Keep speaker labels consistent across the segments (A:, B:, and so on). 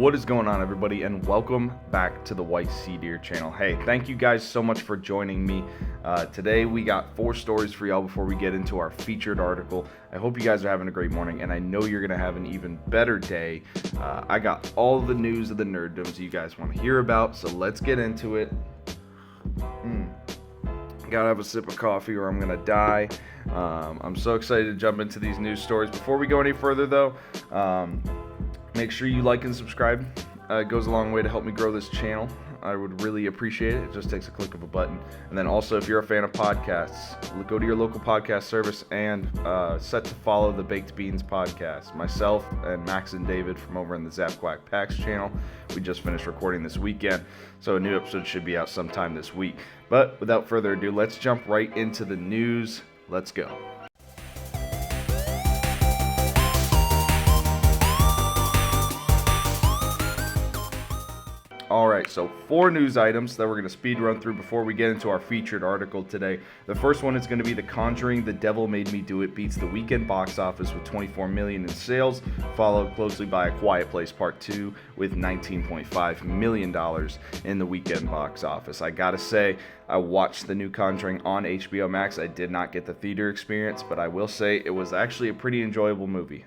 A: What is going on, everybody, and welcome back to the White Sea Deer channel. Hey, thank you guys so much for joining me. Today we got 4 stories for y'all before we get into our featured article. I hope you guys are having a great morning, and I know you're gonna have an even better day. I got all the news of the nerddoms you guys want to hear about, so let's get into it. Gotta have a sip of coffee or I'm gonna die. I'm so excited to jump into these news stories. Before we go any further though, make sure you like and subscribe. It goes a long way to help me grow this channel. I would really appreciate it. It just takes a click of a button. And then also, if you're a fan of podcasts, go to your local podcast service and set to follow the Baked Beans podcast. Myself and Max and David from over in the Zap Quack Packs channel. We just finished recording this weekend, so a new episode should be out sometime this week. But without further ado, let's jump right into the news. Let's go. Alright, so 4 news items that we're going to speed run through before we get into our featured article today. The first one is going to be The Conjuring, The Devil Made Me Do It beats the weekend box office with $24 million in sales, followed closely by A Quiet Place Part 2 with $19.5 million in the weekend box office. I gotta say, I watched the new Conjuring on HBO Max. I did not get the theater experience, but I will say it was actually a pretty enjoyable movie.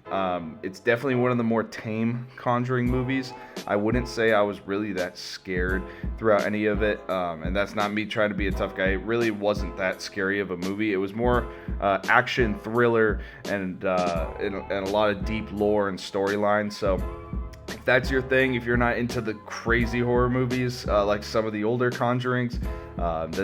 A: It's definitely one of the more tame Conjuring movies. I wouldn't say I was really that scared throughout any of it, and that's not me trying to be a tough guy. It really wasn't that scary of a movie. It was more action, thriller, and a lot of deep lore and storyline. So if that's your thing, if you're not into the crazy horror movies like some of the older Conjurings,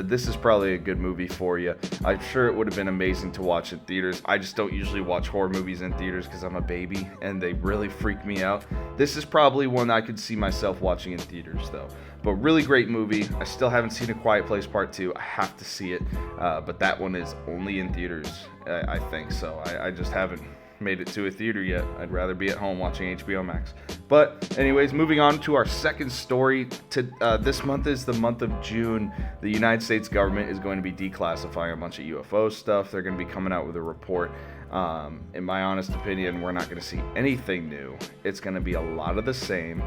A: this is probably a good movie for you. I'm sure it would have been amazing to watch in theaters. I just don't usually watch horror movies in theaters because I'm a baby and they really freak me out. This is probably one I could see myself watching in theaters though. But really great movie. I still haven't seen A Quiet Place Part 2. I have to see it, but that one is only in theaters, I think. So I just haven't made it to a theater yet. I'd rather be at home watching HBO Max. But anyways, moving on to our second story. This month is the month of June. The United States government is going to be declassifying a bunch of UFO stuff. They're going to be coming out with a report. In my honest opinion, we're not going to see anything new. It's going to be a lot of the same.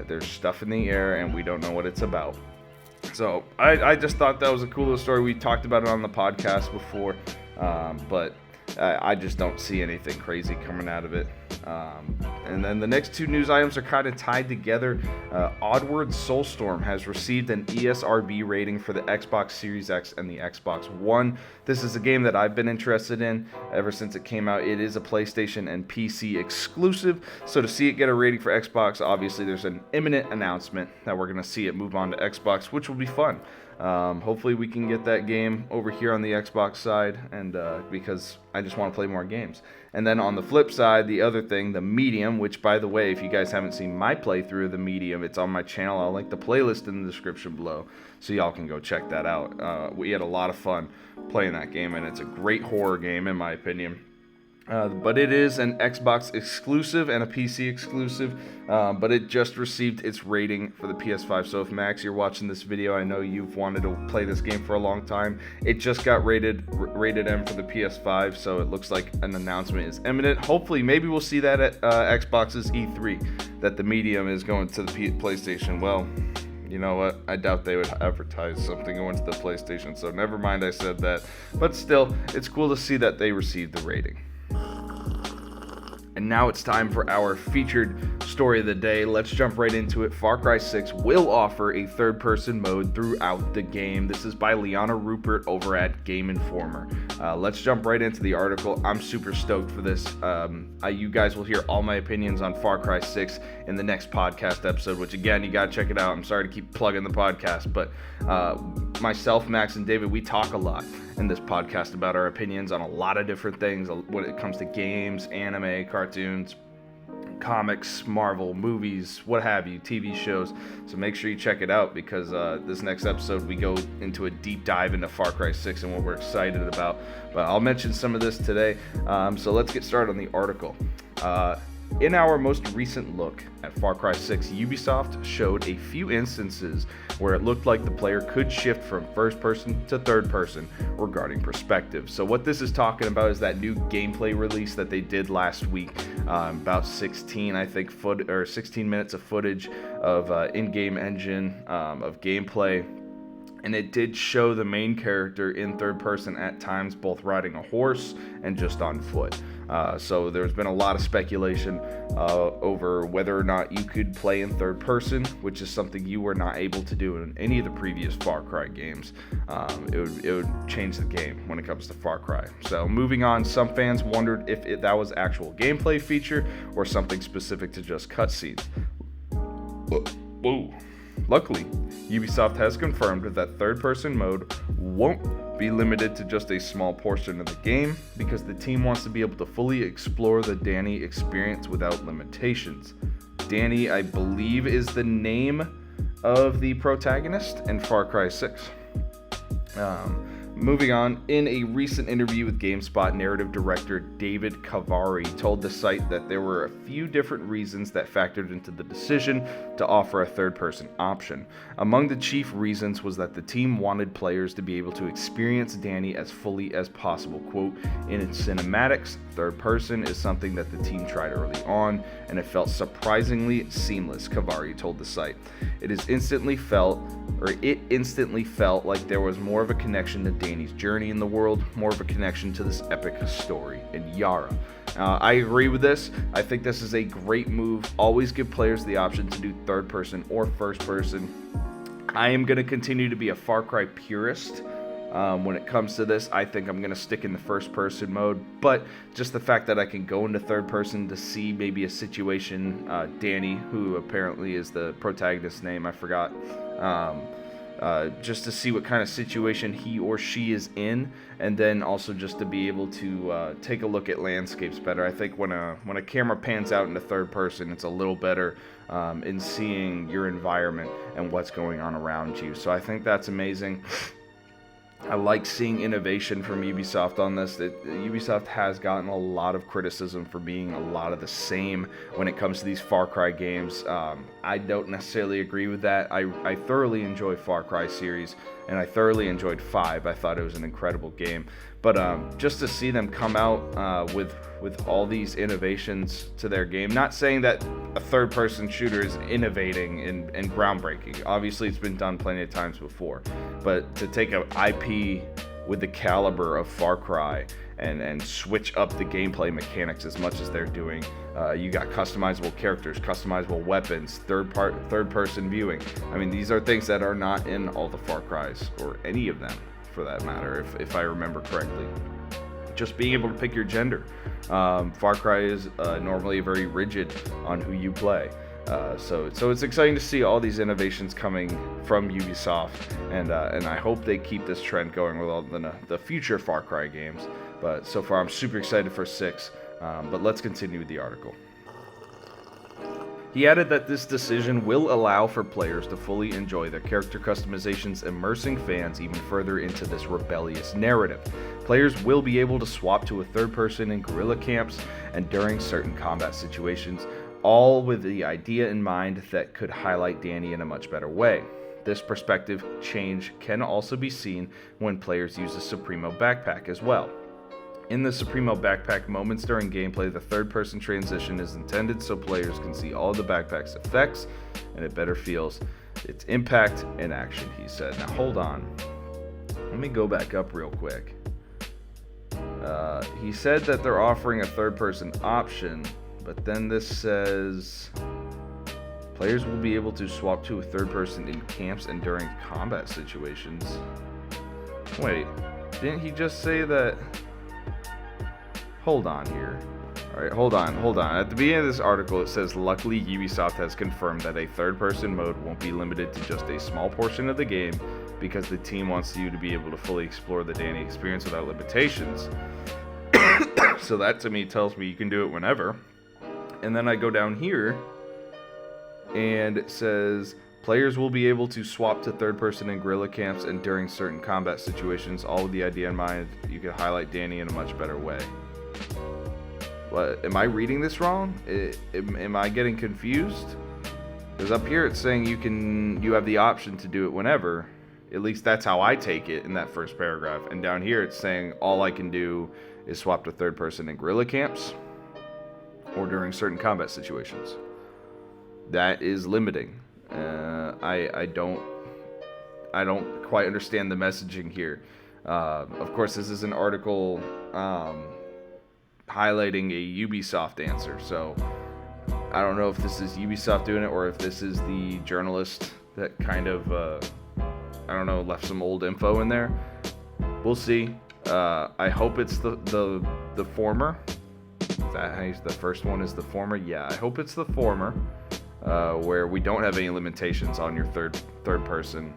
A: There's stuff in the air and we don't know what it's about. So I just thought that was a cool little story. We talked about it on the podcast before, but I just don't see anything crazy coming out of it. And then the next 2 news items are kind of tied together. Oddworld Soulstorm has received an ESRB rating for the Xbox Series X and the Xbox One. This is a game that I've been interested in ever since it came out. It is a PlayStation and PC exclusive, so to see it get a rating for Xbox, obviously there's an imminent announcement that we're going to see it move on to Xbox, which will be fun. Hopefully we can get that game over here on the Xbox side, and because I just want to play more games. And then on the flip side, the other thing, the Medium, which by the way, if you guys haven't seen my playthrough of the Medium, it's on my channel. I'll link the playlist in the description below so y'all can go check that out. We had a lot of fun playing that game, and it's a great horror game in my opinion. But it is an Xbox exclusive and a PC exclusive, but it just received its rating for the PS5. So if Max, you're watching this video, I know you've wanted to play this game for a long time. It just got rated M for the PS5, so it looks like an announcement is imminent. Hopefully, maybe we'll see that at Xbox's E3, that the Medium is going to the PlayStation. Well, you know what? I doubt they would advertise something going to the PlayStation, so never mind I said that. But still, it's cool to see that they received the rating. And now it's time for our featured story of the day. Let's jump right into it. Far Cry 6 will offer a third-person mode throughout the game. This is by Liana Rupert over at Game Informer. Let's jump right into the article. I'm super stoked for this. You guys will hear all my opinions on Far Cry 6 in the next podcast episode, which again, you gotta check it out. I'm sorry to keep plugging the podcast, but myself, Max, and David, we talk a lot in this podcast about our opinions on a lot of different things when it comes to games, anime, cartoons, comics, Marvel, movies, what have you, TV shows. So make sure you check it out because this next episode we go into a deep dive into Far Cry 6 and what we're excited about. But I'll mention some of this today. So let's get started on the article. In our most recent look at Far Cry 6, Ubisoft showed a few instances where it looked like the player could shift from first person to third person regarding perspective. So what this is talking about is that new gameplay release that they did last week, about 16 minutes of footage of in-game engine of gameplay. And it did show the main character in third person at times, both riding a horse and just on foot. So there's been a lot of speculation over whether or not you could play in third person, which is something you were not able to do in any of the previous Far Cry games. It would change the game when it comes to Far Cry. So moving on, some fans wondered if that was actual gameplay feature or something specific to just cutscenes. Whoa. Luckily, Ubisoft has confirmed that third-person mode won't be limited to just a small portion of the game because the team wants to be able to fully explore the Danny experience without limitations. Danny, I believe, is the name of the protagonist in Far Cry 6. Moving on, in a recent interview with GameSpot, narrative director David Cavari told the site that there were a few different reasons that factored into the decision to offer a third-person option. Among the chief reasons was that the team wanted players to be able to experience Danny as fully as possible. Quote, in its cinematics, third person is something that the team tried early on, and it felt surprisingly seamless, Cavari told the site. It instantly felt like there was more of a connection to Danny's journey in the world, more of a connection to this epic story in Yara. I agree with this. I think this is a great move. Always give players the option to do third person or first person. I am going to continue to be a Far Cry purist. When it comes to this, I think I'm going to stick in the first person mode, but just the fact that I can go into third person to see maybe a situation, Danny, who apparently is the protagonist's name, I forgot, just to see what kind of situation he or she is in, and then also just to be able to take a look at landscapes better. I think when a camera pans out into third person, it's a little better in seeing your environment and what's going on around you. So I think that's amazing. I like seeing innovation from Ubisoft on this. Ubisoft has gotten a lot of criticism for being a lot of the same when it comes to these Far Cry games. I don't necessarily agree with that. I thoroughly enjoy Far Cry series, and I thoroughly enjoyed 5. I thought it was an incredible game. But just to see them come out with all these innovations to their game, not saying that a third-person shooter is innovating and groundbreaking. Obviously, it's been done plenty of times before. But to take an IP with the caliber of Far Cry and switch up the gameplay mechanics as much as they're doing, you got customizable characters, customizable weapons, third-person viewing. I mean, these are things that are not in all the Far Crys, or any of them, for that matter, if I remember correctly. Just being able to pick your gender. Far Cry is normally very rigid on who you play. So it's exciting to see all these innovations coming from Ubisoft, and I hope they keep this trend going with all the future Far Cry games. But so far, I'm super excited for 6. But let's continue with the article. He added that this decision will allow for players to fully enjoy their character customizations, immersing fans even further into this rebellious narrative. Players will be able to swap to a third person in guerrilla camps and during certain combat situations, all with the idea in mind that could highlight Danny in a much better way. This perspective change can also be seen when players use the Supremo backpack as well. In the Supremo backpack moments during gameplay, the third-person transition is intended so players can see all the backpack's effects, and it better feels its impact and action, he said. Now hold on. Let me go back up real quick. He said that they're offering a third-person option, but then this says players will be able to swap to a third person in camps and during combat situations. Wait, didn't he just say that? Hold on here. Alright, hold on. At the beginning of this article, it says, luckily, Ubisoft has confirmed that a third-person mode won't be limited to just a small portion of the game because the team wants you to be able to fully explore the Danny experience without limitations. So that, to me, tells me you can do it whenever. And then I go down here, and it says, players will be able to swap to third-person in guerrilla camps and during certain combat situations, all with the idea in mind you can highlight Danny in a much better way. What, am I reading this wrong? Am I getting confused? Because up here it's saying you have the option to do it whenever. At least that's how I take it in that first paragraph. And down here it's saying all I can do is swap to third person in guerrilla camps or during certain combat situations. That is limiting. I don't quite understand the messaging here. Of course, this is an article highlighting a Ubisoft answer, so I don't know if this is Ubisoft doing it or if this is the journalist that kind of I don't know, left some old info in there. We'll see. I hope it's the former. Is that how the first one is the former? Yeah, I hope it's the former, where we don't have any limitations on your third person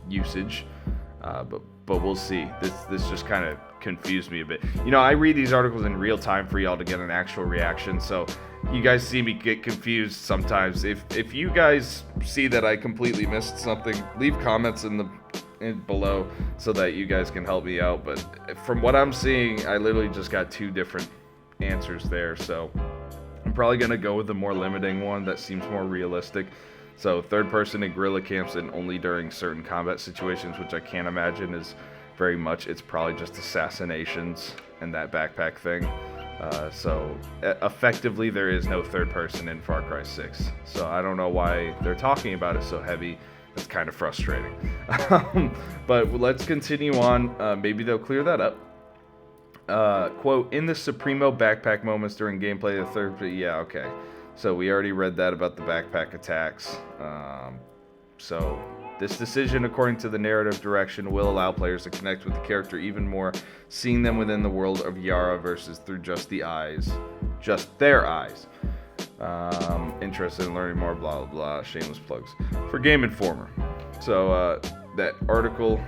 A: usage. But we'll see. This just kind of confused me a bit. I read these articles in real time for y'all to get an actual reaction, so you guys see me get confused sometimes. If you guys see that I completely missed something, leave comments below so that you guys can help me out. But from what I'm seeing, I literally just got two different answers there, so I'm probably gonna go with the more limiting one that seems more realistic. So third person in guerrilla camps and only during certain combat situations, which I can't imagine is very much. It's probably just assassinations and that backpack thing. So effectively there is no third person in Far Cry 6. So I don't know why they're talking about it so heavy. That's kind of frustrating. But let's continue on. Maybe they'll clear that up. Quote, in the Supremo backpack moments during gameplay, the third... Yeah, okay. So we already read that about the backpack attacks. So this decision, according to the narrative direction, will allow players to connect with the character even more, seeing them within the world of Yara versus through just their eyes. Interested in learning more, blah, blah, blah, shameless plugs. For Game Informer. So that article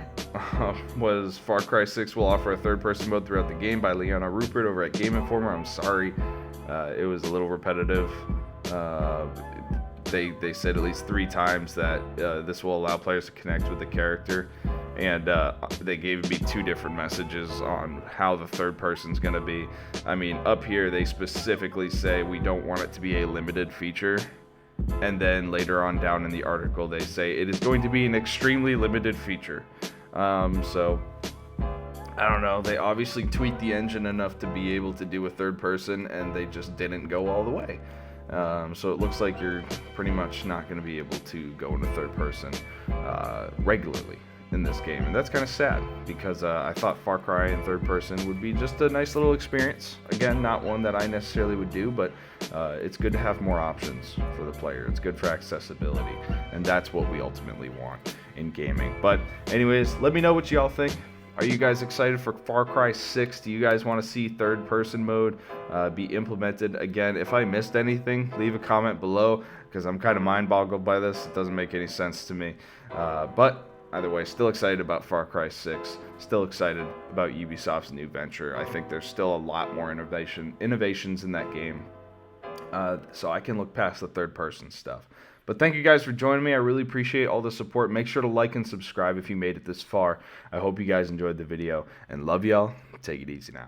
A: was Far Cry 6 will offer a third-person mode throughout the game by Liana Rupert over at Game Informer. I'm sorry. It was a little repetitive. They said at least 3 times that this will allow players to connect with the character, and they gave me 2 different messages on how the third person's going to be. I mean, up here they specifically say we don't want it to be a limited feature, and then later on down in the article they say it is going to be an extremely limited feature. So I don't know, they obviously tweaked the engine enough to be able to do a third person, and they just didn't go all the way. So it looks like you're pretty much not going to be able to go into third person regularly in this game, and that's kind of sad because I thought Far Cry in third person would be just a nice little experience. Again, not one that I necessarily would do, but it's good to have more options for the player. It's good for accessibility, and that's what we ultimately want in gaming. But anyways, let me know what y'all think. Are you guys excited for Far Cry 6? Do you guys want to see third-person mode be implemented? Again, if I missed anything, leave a comment below, because I'm kind of mind-boggled by this. It doesn't make any sense to me. But either way, still excited about Far Cry 6. Still excited about Ubisoft's new venture. I think there's still a lot more innovations in that game. So I can look past the third-person stuff. But thank you guys for joining me. I really appreciate all the support. Make sure to like and subscribe if you made it this far. I hope you guys enjoyed the video, and love y'all. Take it easy now.